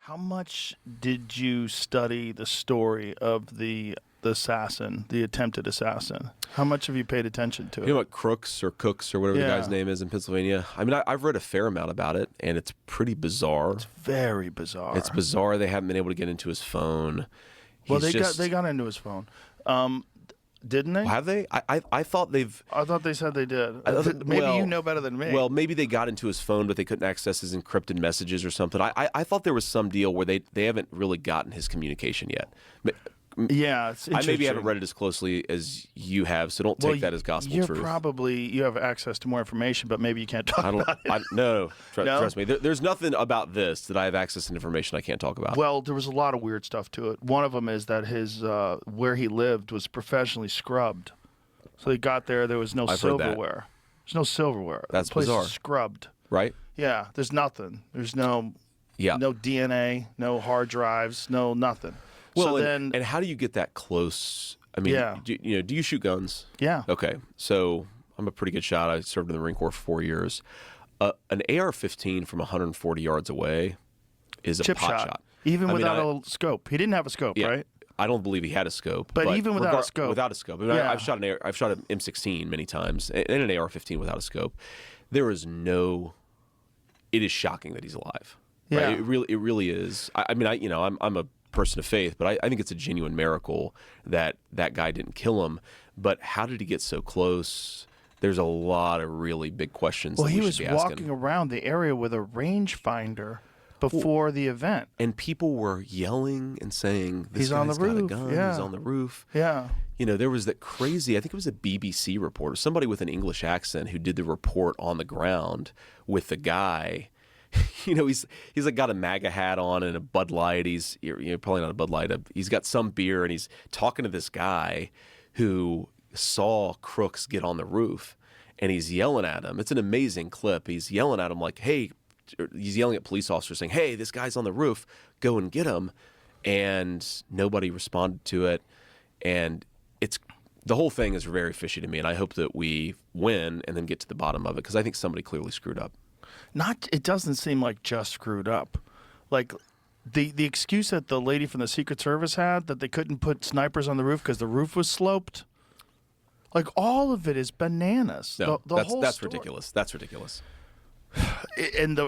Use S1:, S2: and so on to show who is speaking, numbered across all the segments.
S1: How much did you study the story of the assassin, the attempted assassin? How much have you paid attention to it?
S2: You know what, Crooks or Cooks or whatever the guy's name is in Pennsylvania? I mean, I've read a fair amount about it, and it's pretty bizarre.
S1: It's very bizarre.
S2: It's bizarre. They haven't been able to get into his phone.
S1: Well, they got into his phone. Didn't they?
S2: Well, have they? I thought they've...
S1: I thought they said they did. Maybe you know better than me.
S2: Well, maybe they got into his phone, but they couldn't access his encrypted messages or something. I thought there was some deal where they haven't really gotten his communication yet.
S1: Yeah, it's
S2: I maybe haven't read it as closely as you have, so don't take that as gospel truth.
S1: You have access to more information, but maybe you can't talk about it.
S2: No, trust me. There's nothing about this that I have access to information I can't talk about.
S1: Well, there was a lot of weird stuff to it. One of them is that his where he lived was professionally scrubbed. So he got there was no silverware. There's no silverware.
S2: That's
S1: the place
S2: bizarre.
S1: Is scrubbed.
S2: Right?
S1: Yeah, there's nothing. There's no DNA, no hard drives, no nothing.
S2: Well,
S1: so
S2: and how do you get that close? I mean, do you shoot guns?
S1: Yeah.
S2: Okay, so I'm a pretty good shot. I served in the Marine Corps for 4 years. An AR-15 from 140 yards away is a pot shot.
S1: Even without a scope. He didn't have a scope, right?
S2: I don't believe he had a scope.
S1: But even without a scope.
S2: Without a scope. I mean, I've shot an M16 many times, and an AR-15 without a scope. There is no... It is shocking that he's alive.
S1: Yeah.
S2: Right? It really is. I'm a person of faith, but I think it's a genuine miracle that that guy didn't kill him. But how did he get so close? There's a lot of really big questions.
S1: Well,
S2: that
S1: he
S2: we
S1: was
S2: should be
S1: walking
S2: asking.
S1: around the area with a rangefinder before the event,
S2: and people were yelling and saying, "This
S1: he's on the roof.
S2: Got a gun.
S1: Yeah.
S2: He's on the roof."
S1: Yeah.
S2: You know, there was that crazy. I think it was a BBC reporter, somebody with an English accent, who did the report on the ground with the guy. You know, he's like got a MAGA hat on and a Bud Light. He's probably not a Bud Light. He's got some beer, and he's talking to this guy who saw Crooks get on the roof, and he's yelling at him. It's an amazing clip. He's yelling at him like, "Hey," he's yelling at police officers saying, "Hey, this guy's on the roof. Go and get him." And nobody responded to it. And the whole thing is very fishy to me, and I hope that we win and then get to the bottom of it, because I think somebody clearly screwed up.
S1: It doesn't seem like just screwed up. Like the excuse that the lady from the Secret Service had, that they couldn't put snipers on the roof because the roof was sloped. Like, all of it is bananas.
S2: No, that's
S1: story.
S2: ridiculous. That's ridiculous.
S1: And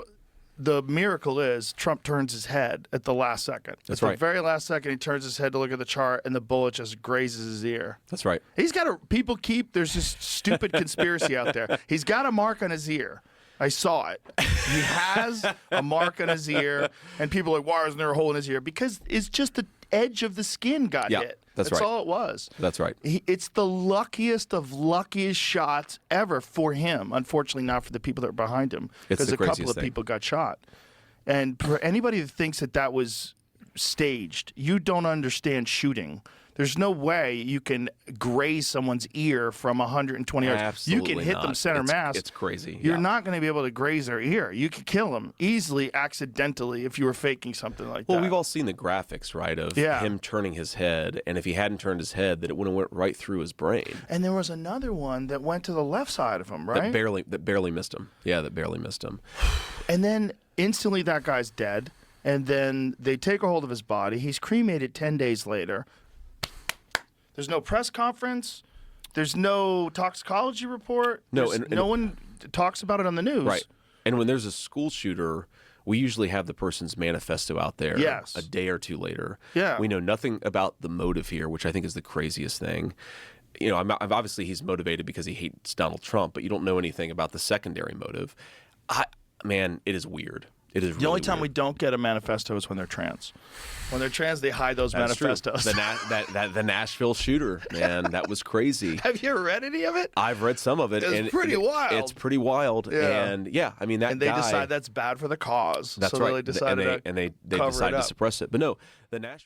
S1: the miracle is Trump turns his head at the last second.
S2: That's
S1: at
S2: right.
S1: The very last second, he turns his head to look at the chart, and the bullet just grazes his ear.
S2: That's right.
S1: There's this stupid conspiracy out there. He's got a mark on his ear. I saw it. He has a mark on his ear, and people are like, "Why isn't there a hole in his ear?" Because it's just the edge of the skin got hit.
S2: That's right.
S1: all it was.
S2: That's right.
S1: It's the luckiest of luckiest shots ever for him. Unfortunately, not for the people that are behind him, because a couple of people got shot. And for anybody that thinks that was staged, you don't understand shooting. There's no way you can graze someone's ear from 120 yards.
S2: Absolutely
S1: You can hit
S2: not.
S1: them center mass.
S2: It's crazy.
S1: You're not going to be able to graze their ear. You could kill them easily, accidentally, if you were faking something like that.
S2: Well, we've all seen the graphics, right, of him turning his head, and if he hadn't turned his head, that it would have went right through his brain.
S1: And there was another one that went to the left side of him, right?
S2: That barely missed him. Yeah, that barely missed him.
S1: And then instantly that guy's dead, and then they take a hold of his body. He's cremated 10 days later. There's no press conference. There's no toxicology report. No one talks about it on the news.
S2: Right. And when there's a school shooter, we usually have the person's manifesto out there a day or two later.
S1: Yeah.
S2: We know nothing about the motive here, which I think is the craziest thing. You know, obviously he's motivated because he hates Donald Trump, but you don't know anything about the secondary motive. Man, it is weird. It is
S1: the only time
S2: weird.
S1: we don't get a manifesto is when they're trans. When they're trans, they hide those manifestos.
S2: The Nashville shooter, man, that was crazy.
S1: Have you read any of it?
S2: I've read some of it.
S1: It's pretty wild.
S2: It's pretty wild.
S1: Yeah.
S2: And yeah, I mean,
S1: and they decide that's bad for the cause.
S2: That's
S1: so
S2: right.
S1: They decided
S2: and they decided to suppress it. But no, the Nashville.